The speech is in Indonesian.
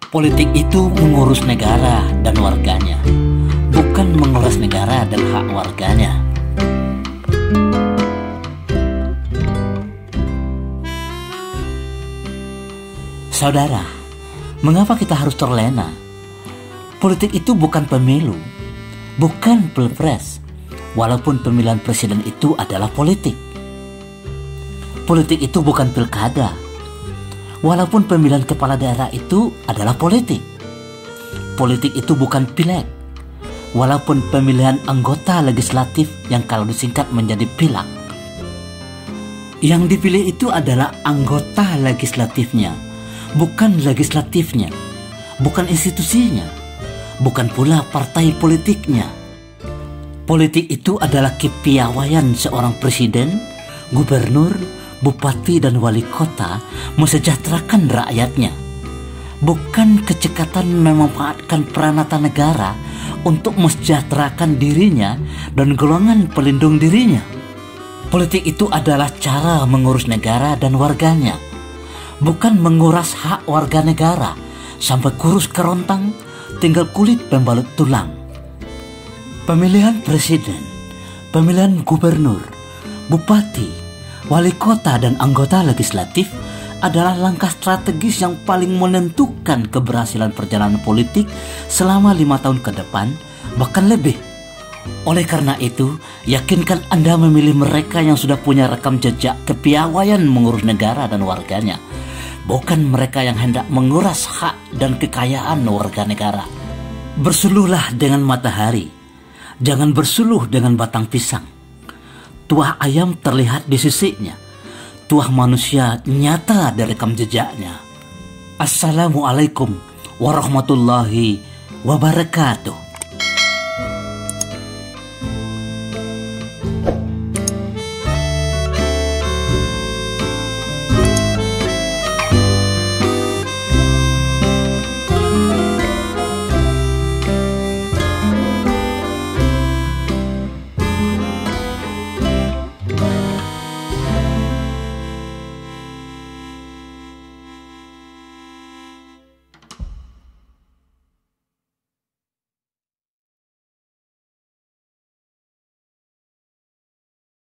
Politik itu mengurus negara dan warganya, bukan mengurus negara dan hak warganya. Saudara, mengapa kita harus terlena? Politik itu bukan pemilu, bukan pilpres, walaupun pemilihan presiden itu adalah politik. Politik itu bukan pilkada, walaupun pemilihan kepala daerah itu adalah politik. Politik itu bukan pileg, walaupun pemilihan anggota legislatif yang kalau disingkat menjadi pilak. Yang dipilih itu adalah anggota legislatifnya, bukan legislatifnya, bukan institusinya, bukan pula partai politiknya. Politik itu adalah kepiawaian seorang presiden, gubernur, bupati dan wali kota mesejahterakan rakyatnya, bukan kecekatan memanfaatkan peranata negara untuk mesejahterakan dirinya dan golongan pelindung dirinya. Politik itu adalah cara mengurus negara dan warganya, bukan menguras hak warga negara sampai kurus kerontang, tinggal kulit pembalut tulang. Pemilihan presiden, pemilihan gubernur, bupati, wali kota dan anggota legislatif adalah langkah strategis yang paling menentukan keberhasilan perjalanan politik selama 5 tahun ke depan, bahkan lebih. Oleh karena itu, yakinkan Anda memilih mereka yang sudah punya rekam jejak kepiawaian mengurus negara dan warganya, bukan mereka yang hendak menguras hak dan kekayaan warga negara. Bersuluhlah dengan matahari, jangan bersuluh dengan batang pisang. Tuah ayam terlihat di sisiknya, tuah manusia nyata dari rekam jejaknya. Assalamualaikum warahmatullahi wabarakatuh.